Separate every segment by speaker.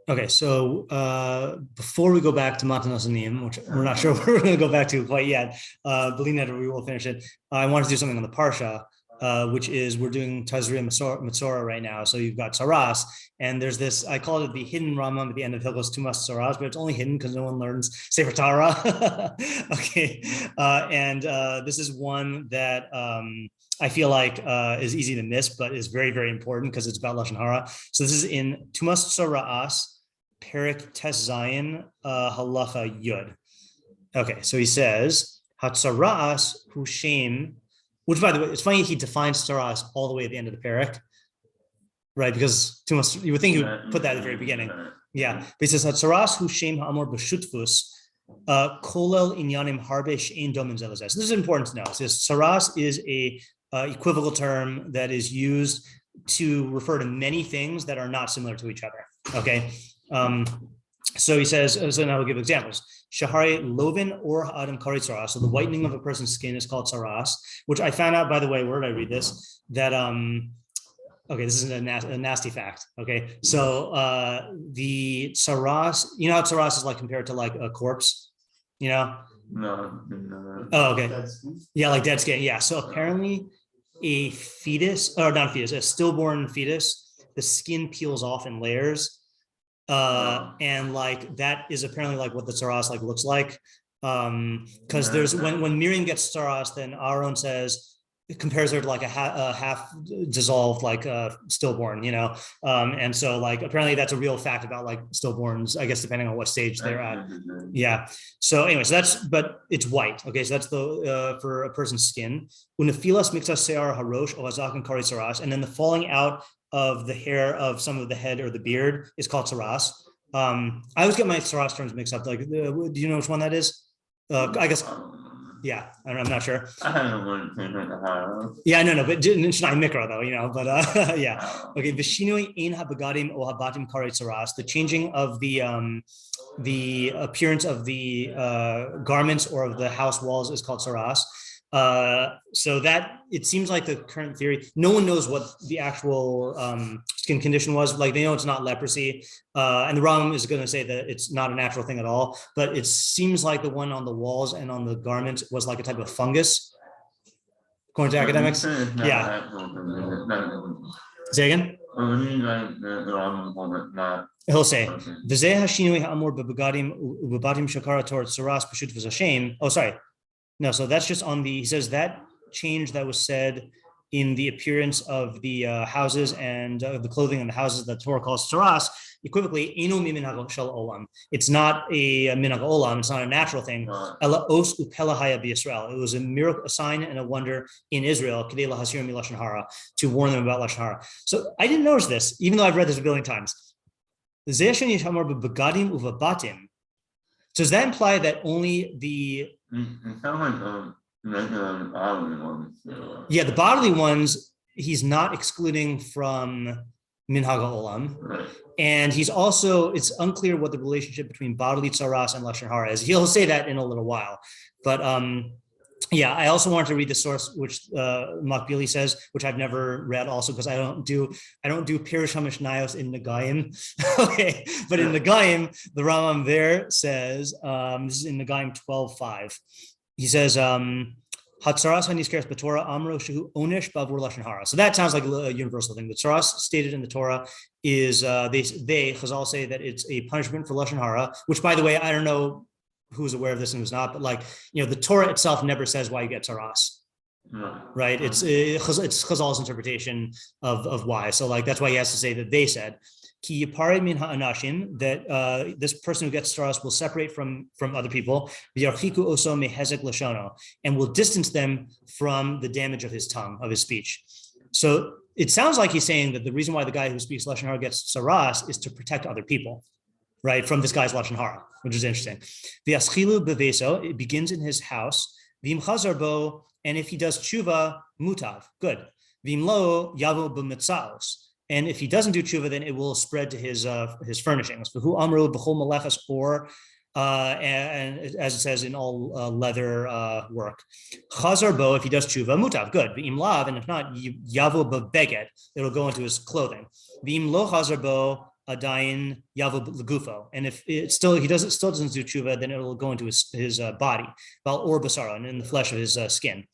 Speaker 1: Okay, so before we go back to Matnos Aniyim, which we're not sure we're going to go back to quite yet, believe that we will finish it. I wanted to do something on the parashah, which is we're doing Tazria Mitzora right now. So you've got Tzaras, and there's this, I call it the hidden Rambam at the end of Hilchos Tumas Tzaraas, but it's only hidden because no one learns Sefer Taharah. Okay, and this is one that I feel like is easy to miss, but is very, very important because it's about Lashon Hara. So this is in Tumas Tzaraas, Perik Tes Zayin, halacha Yud. Okay, so he says, Hatzaraas hu shem, which, by the way, it's funny he defines Tzaras all the way at the end of the parak, right? Because Tumas, you would think he would put that at the very beginning. Yeah, but he says, Tzaras hu shem ha'amor b'shutfus, kolel inyanim harbe she'ein domim zelazeh. So this is important to know. It says Tzaras is a equivocal term that is used to refer to many things that are not similar to each other. Okay. So he says, so now we'll give examples. Shahari lovin or adam kari tzaras. So the whitening of a person's skin is called tzaras, which I found out, by the way, where did I read this? That, okay, this is a nasty fact. Okay. So the tzaras, you know how tzaras is like compared to like a corpse, you know?
Speaker 2: No.
Speaker 1: Oh, okay. Yeah, like dead skin. Yeah. So apparently a fetus, or not a fetus, a stillborn fetus, the skin peels off in layers. And like that is apparently like what the tzaras like looks like. Because there's when Miriam gets tzaras, then Aaron says it compares her to like a half dissolved like stillborn, you know. And so like apparently that's a real fact about like stillborns, I guess, depending on what stage they're at. Yeah. So anyway, so that's, but it's white. Okay, so that's the for a person's skin. Unefilas mixas se'ar harosh o hazaken kari tzaras, and then the falling out of the hair of some of the head or the beard is called tzaras. I always get my tzaras terms mixed up. Like, do you know which one that is? I guess, yeah, I'm not sure. Yeah, no, but it's not mikra though, you know, but yeah. Okay, v'shinui ein habagadim o habatim kari tzaras, the changing of the appearance of the garments or of the house walls is called tzaras. So that it seems like the current theory, no one knows what the actual skin condition was. Like they know it's not leprosy, and the Rambam is going to say that it's not a natural thing at all. But it seems like the one on the walls and on the garments was like a type of fungus, according to academics. Yeah. Say again. He'll say, oh, sorry. No, so that's just on the, he says that change that was said in the appearance of the houses and the clothing and the houses that Torah calls tzaras, equivocally, it's not a minhag olam, it's not a natural thing. Ela os upelahaya b'Yisrael. It was a miracle, a sign and a wonder in Israel, kedei lahasir mi lashon hara, to warn them about lashon hara. So I didn't notice this, even though I've read this a billion times. Does that imply that only the the bodily ones he's not excluding from minhag olam, right. And he's also, it's unclear what the relationship between bodily tzaras and lashon hara is. He'll say that in a little while, but yeah, I also wanted to read the source which Makbili says, which I've never read also because I don't do פירוש המשניות in Nega'im. Okay, but in Nega'im, the Rambam there says, this is in Nega'im 12:5. He says, Hatzaras hanizkeres b'Torah amro shehu onesh b'avur lashon hara. So that sounds like a universal thing. The tzaras stated in the Torah is they Chazal say that it's a punishment for lashon hara, which, by the way, I don't know who's aware of this and who's not, but like, you know, the Torah itself never says why you get tzaras, right? It's Chazal's interpretation of why. So like, that's why he has to say that they said, ki yipare min ha'anashim, that this person who gets tzaras will separate from other people, v'yarchiku oso mehezek lashono, and will distance them from the damage of his tongue, of his speech. So it sounds like he's saying that the reason why the guy who speaks lashon hara gets tzaras is to protect other people, right, from this guy's lashon hara, which is interesting. V'yaschilu beveso, it begins in his house. V'im chazar bo, and if he does tshuva, mutav, good. V'im lo, yavo b'mitzaos, and if he doesn't do tshuva, then it will spread to his furnishings. V'hu amru b'chol malechas, or and as it says, in all leather work. Chazar bo, if he does tshuva, mutav, good. V'im lav, and if not, yavo b'beged, it'll go into his clothing. V'im lo chazar bo, adayin yavo legufo, and if it still he doesn't do tshuva, then it will go into his body, or basara, and in the flesh of his skin.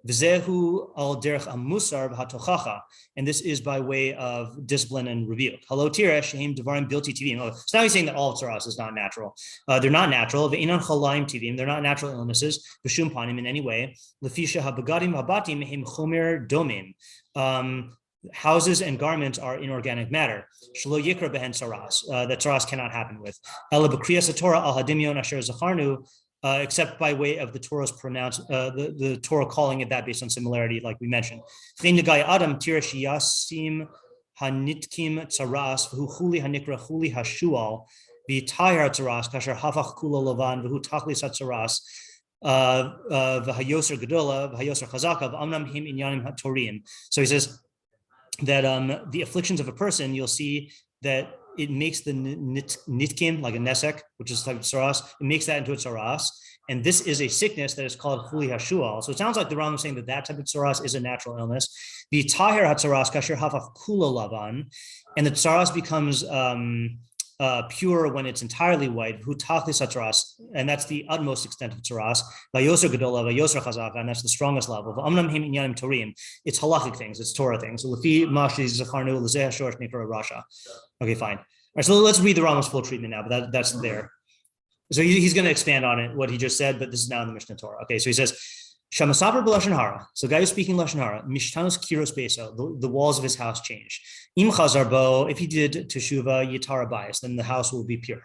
Speaker 1: V'zehu al derech amusar v'hatochacha, and this is by way of discipline and rebuke. Halo tira shehem devarim bilti tivim. So now he's saying that all of tzaras is not natural. They're not natural. Ve'inan chalaim tivim. They're not natural illnesses. B'shum panim in any way. Lefisha habagadim habatim hem chomer domim. Houses and garments are inorganic matter. Shelo yikra behen tzaras. That tzaras cannot happen with. Ela b'kriyas Torah al hadimion asher zacharnu. Except by way of the Torah's the Torah calling it that based on similarity, like we mentioned. Adam tira shiyasim hanitkim tzaras v'hu chuli hanikra chuli hashual v'tayar tzaras kasher hafach kula lovan v'hu tachlis hatzaras v'hayoser gedola v'hayoser chazaka v'amnam him inyanim hatorim. So he says that the afflictions of a person, you'll see that it makes the nitkim, like a nesek, which is like tzaras, it makes that into a tzaras. And this is a sickness that is called chuli hashual. So it sounds like the Rambam is saying that type of tzaras is a natural illness. The tahir hatzaras kasher hafach kula lavan, and the tzaras becomes pure when it's entirely white. Hu tachlis hatzaras, and that's the utmost extent of tzaras. Vayoser gedola, vayoser chazaka, and that's the strongest level. V'amnam him inyanim torim. It's halachic things, it's Torah things. So lefi mashli zacharnu l'zeh hashor nikra rasha. Okay, fine. All right, so let's read the Rambam's full treatment now, but that's there. So he's going to expand on it, what he just said, but this is now in the Mishnah Torah. Okay, so he says, Shamasavar b'Lashon Hara. So guy who's speaking Lashon Hara, Mishtanos kiros beso, the walls of his house change. Im chazar bo, if he did teshuva yitara bias, then the house will be pure.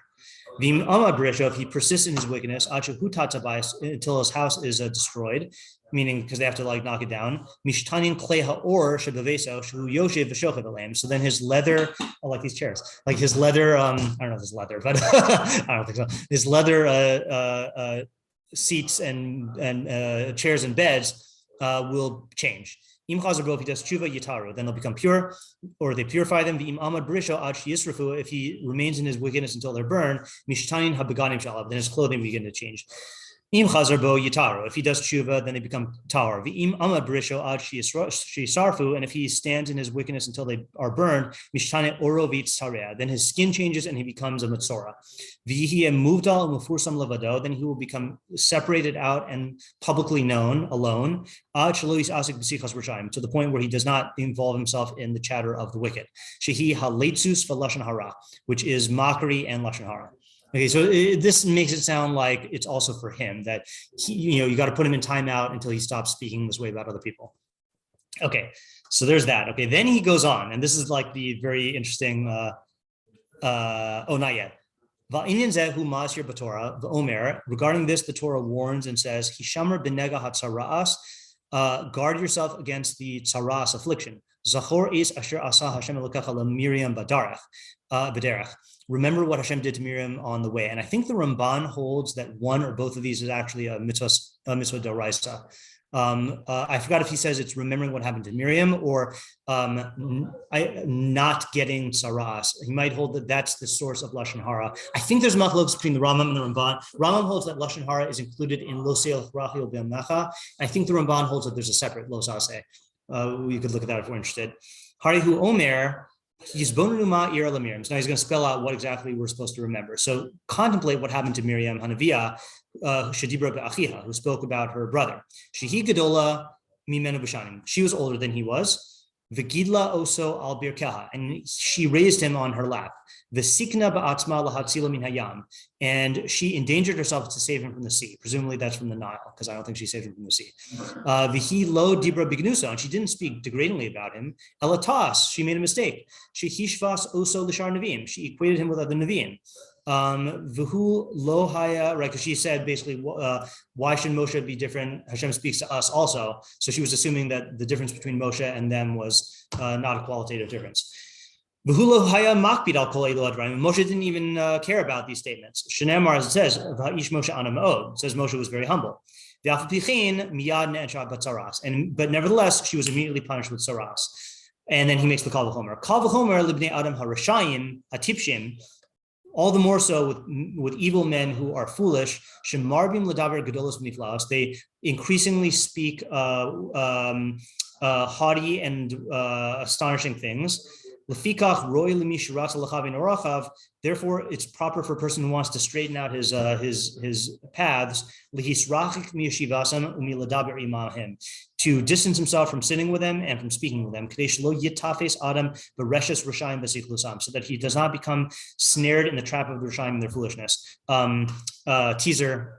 Speaker 1: V'im amad b'resho, if he persists in his wickedness, achu hutatza bias, until his house is destroyed, meaning because they have to like knock it down. Mishtanin klei ha'or shebeveso shu yoshev v'shochav aleim. So then his leather, I like these chairs, like his leather, I don't know if it's leather, but I don't think so. His leather seats and chairs and beds will change. Im chazer bo, if he does tshuva yitaru, then they'll become pure, or they purify them. V'im amad b'risho ad yisrafu, if he remains in his wickedness until they're burned, mishtanin habaganim shalav, then his clothing begin to change. Im chazer bo yitaru, if he does tshuva, then they become tahor. V'im amad b'risho ad shisarfu, and if he stands in his wickedness until they are burned, mishtane oro v'tzarea, then his skin changes and he becomes a metzora. V'yihi muvdal u'mefursam levado, then he will become separated out and publicly known alone. Ad shalois asik b'sichas r'shaim, to the point where he does not involve himself in the chatter of the wicked. Shehi haletzus v'lashon hara, which is mockery and lashon hara. Okay, so this makes it sound like it's also for him, that you got to put him in timeout until he stops speaking this way about other people. Okay, so there's that. Okay, then he goes on, and this is like the very interesting. Not yet. Regarding this, the Torah warns and says, "Hishamar b'nega hatzaraas, guard yourself against the tzaras affliction. Zachor is asher asa Hashem elokecha leMiriam b'derech. Remember what Hashem did to Miriam on the way." And I think the Ramban holds that one or both of these is actually a mitzvah d'oraisa. I forgot if he says it's remembering what happened to Miriam or not getting tzaras. He might hold that that's the source of Lashon Hara. I think there's machlokes between the Rambam and the Ramban. Rambam holds that Lashon Hara is included in Lo Seil Rachel B'Amnacha. I think the Ramban holds that there's a separate Lo Saseh. We could look at that if we're interested. Harihu Omer. So now he's going to spell out what exactly we're supposed to remember. So contemplate what happened to Miriam Hanaviyah, Shadibra be'achiha, who spoke about her brother. Shehi gedola mimenu b'shanim. She was older than he was. V'gidla oso al birkaha, and she raised him on her lap. V'sikna ba'atzma lahatzila min hayam, and she endangered herself to save him from the sea. Presumably that's from the Nile, because I don't think she saved him from the sea. V'hi lo dibra bignusa, and she didn't speak degradingly about him. Elatas, she made a mistake. She hishvas oso l'shar neviim, she equated him with other neviim. V'hu lo haya, right? Because she said basically, why should Moshe be different? Hashem speaks to us also. So she was assuming that the difference between Moshe and them was not a qualitative difference. V'hu lo haya makpid al kol elu hadrayim. Moshe didn't even care about these statements. Shenemar, as it says, v'ha'ish Moshe ana ma'od. It says Moshe was very humble. V'af pichin miyad ne'ensha b'tzaras. But nevertheless, she was immediately punished with tzaras. And then he makes the kal v'chomer. Kal v'chomer libnei adam harashayim atipshim. All the more so with evil men who are foolish. Shemarbim ladaber gedolos v'niflaos. They increasingly speak haughty and astonishing things. Lefikach roi lemi shiratz lechavin orachav. Therefore, it's proper for a person who wants to straighten out his paths, lehisrachik miyashivasam umiladabir imahim, to distance himself from sitting with them and from speaking with them, kadesh lo yitafes adam bereshes rishayim b'siklusam, so that he does not become snared in the trap of the rishayim and their foolishness. Teaser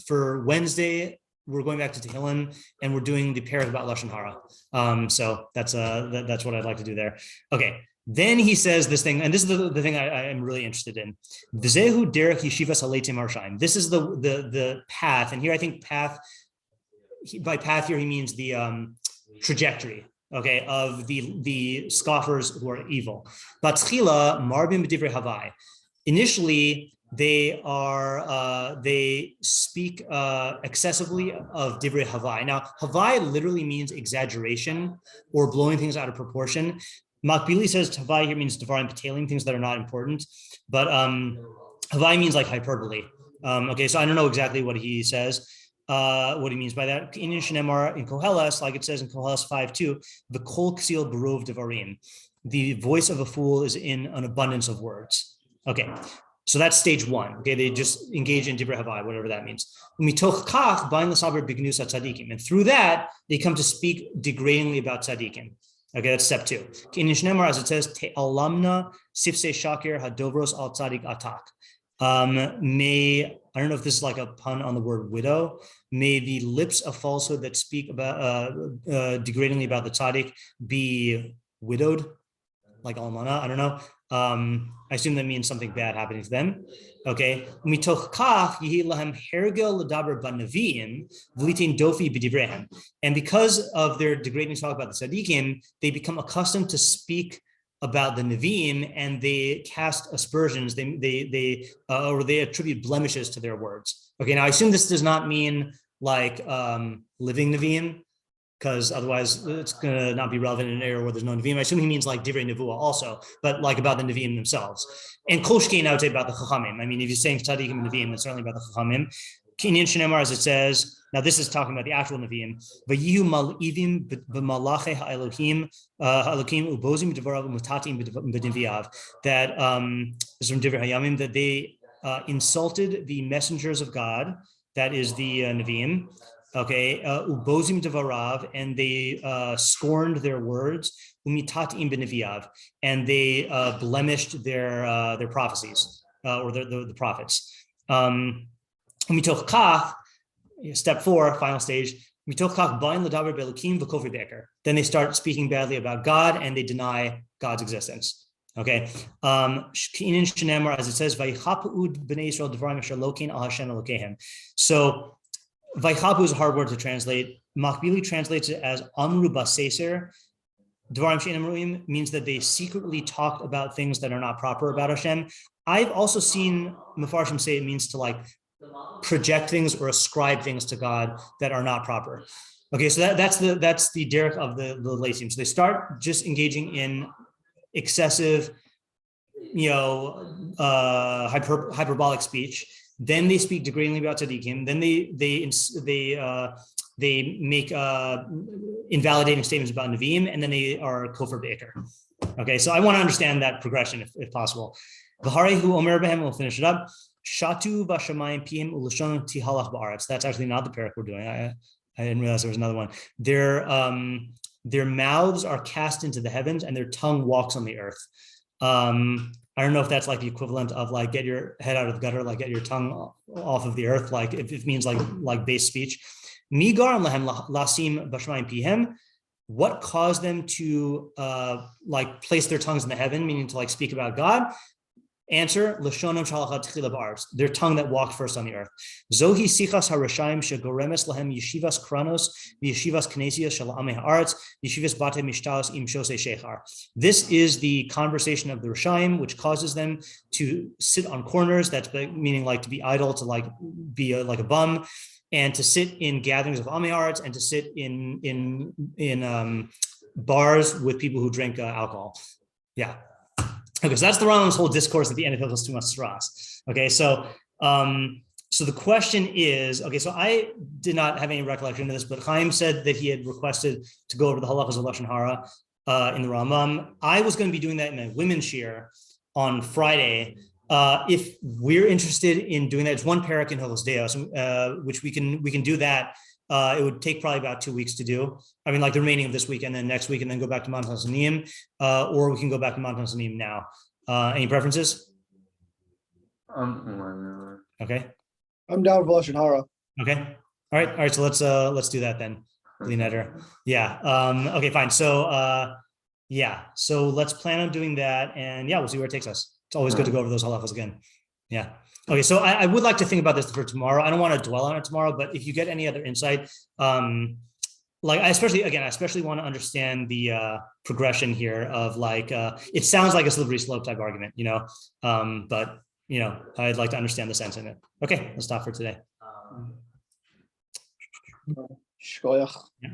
Speaker 1: for Wednesday. We're going back to Tehillim and we're doing the parashah about Lashon Hara. So that's what I'd like to do there. Okay. Then he says this thing, and this is the thing I am really interested in. V'zehu derech yeshivas haleitim harshaim. This is the path, and here I think path. By path here he means the trajectory. Okay, of the scoffers who are evil. Batchila marbim b'divrei havai. Initially, they speak excessively of divrei havai. Now, havai literally means exaggeration or blowing things out of proportion. Makbili says havai here means devarim patailing, things that are not important, but havai means like hyperbole. Okay, so I don't know exactly what he says, what he means by that. In Koheles, like it says in Koheles 5:2, the kol ksil berov devarim. The voice of a fool is in an abundance of words. Okay. So that's stage one. Okay, they just engage in divrei havai, whatever that means. And through that, they come to speak degradingly about tzaddikim. Okay, that's step two. As it says, Te'alamna sifsei shakir hadovros al tzaddik atak. May, I don't know if this is like a pun on the word widow. May the lips of falsehood that speak about degradingly about the tzaddik be widowed, like almana. I don't know. I assume that means something bad happening to them. Okay. And because of their degrading talk about the tzaddikim, they become accustomed to speak about the neviim, and they cast aspersions. They attribute blemishes to their words. Okay. Now I assume this does not mean like living neviim, because otherwise it's going to not be relevant in an era where there's no Nevi'im. I assume he means like Divrei Nevuah also, but like about the Nevi'im themselves. And Koshkein, I would say about the Chachamim. I mean, if you're saying Tzaddikim and Nevi'im, it's certainly about the Chachamim. Kinyan Shenemar, as it says, now this is talking about the actual Nevi'im. V'yihu mal'ivim b'malache ha'elohim ha'elokim ubozim b'dvarav u'mutatim b'nevi'av. That is from Divrei Hayamim, that they insulted the messengers of God, that is the Nevi'im. Okay, ubozim devarav, and they scorned their words, umitatim b'neviav, and they blemished their prophecies or the prophets. Mitoch kach, step 4, final stage. Mitoch kach ba'in l'daber be'elokim v'kofri be'eker. Then they start speaking badly about God and they deny God's existence. Okay, She'inin shenemar, as it says, vayichapu'ud b'nei Yisrael devarim asher lokein al Hashem elokehem. So Vaychapu is a hard word to translate. Makbili translates it as Amru Baseser. Dvarim She'enim Ru'im means that they secretly talked about things that are not proper about Hashem. I've also seen Mefarshim say it means to like project things or ascribe things to God that are not proper. Okay, so that's the derech of the Lasim. So they start just engaging in excessive, hyperbolic speech. Then they speak degradingly about tzaddikim. Then they make invalidating statements about nevi'im, and then they are kofar be'eker. Okay, so I want to understand that progression if possible. V'harehu omer behem, we'll finish it up. Shatu v'shamayim pihim u'lashon tihalach ba'aretz. That's actually not the parak we're doing. I didn't realize there was another one. Their mouths are cast into the heavens, and their tongue walks on the earth. I don't know if that's like the equivalent of like get your head out of the gutter, like get your tongue off of the earth, like if it means like base speech. Migar lahem lasim b'shamayim pihem. What caused them to like place their tongues in the heaven, meaning to like speak about God? Answer: Lashonam shalachat tefilah ba'aretz, their tongue that walked first on the earth. Zohi sichas harashayim shegoremes lahem yeshivas kranos v'yeshivas knesias shel amei haaretz yeshivas bate mishtaos im shosei shechar. This is the conversation of the Rashayim, which causes them to sit on corners. That's meaning like to be idle, to like be like a bum, and to sit in gatherings of amei haaretz, and to sit in bars with people who drink alcohol. Yeah. Okay, so that's the Rambam's whole discourse at the end of Hilchos Tumas Tzaraas. Okay, so the question is, okay, so I did not have any recollection of this, but Chaim said that he had requested to go over the halachas of Lashon Hara. in the Rambam. I was going to be doing that in my women's shiur on Friday. If we're interested in doing that, it's one parak in Hilchos Deos, which we can do that. It would take probably about 2 weeks to do. I mean, like the remaining of this week and then next week, and then go back to Matnos Aniyim, or we can go back to Matnos Aniyim now. Any preferences? Okay.
Speaker 2: I'm down for Lashon Hara.
Speaker 1: Okay. All right. So let's do that then. Yeah. Okay, fine. So so let's plan on doing that, and we'll see where it takes us. It's always good to go over those halachas again. Yeah. Okay. So I would like to think about this for tomorrow. I don't want to dwell on it tomorrow, but if you get any other insight, like I especially want to understand the progression here of like it sounds like a slippery slope type argument, but I'd like to understand the sense in it. Okay, let's stop for today.
Speaker 2: Shkoyach.
Speaker 1: Yeah.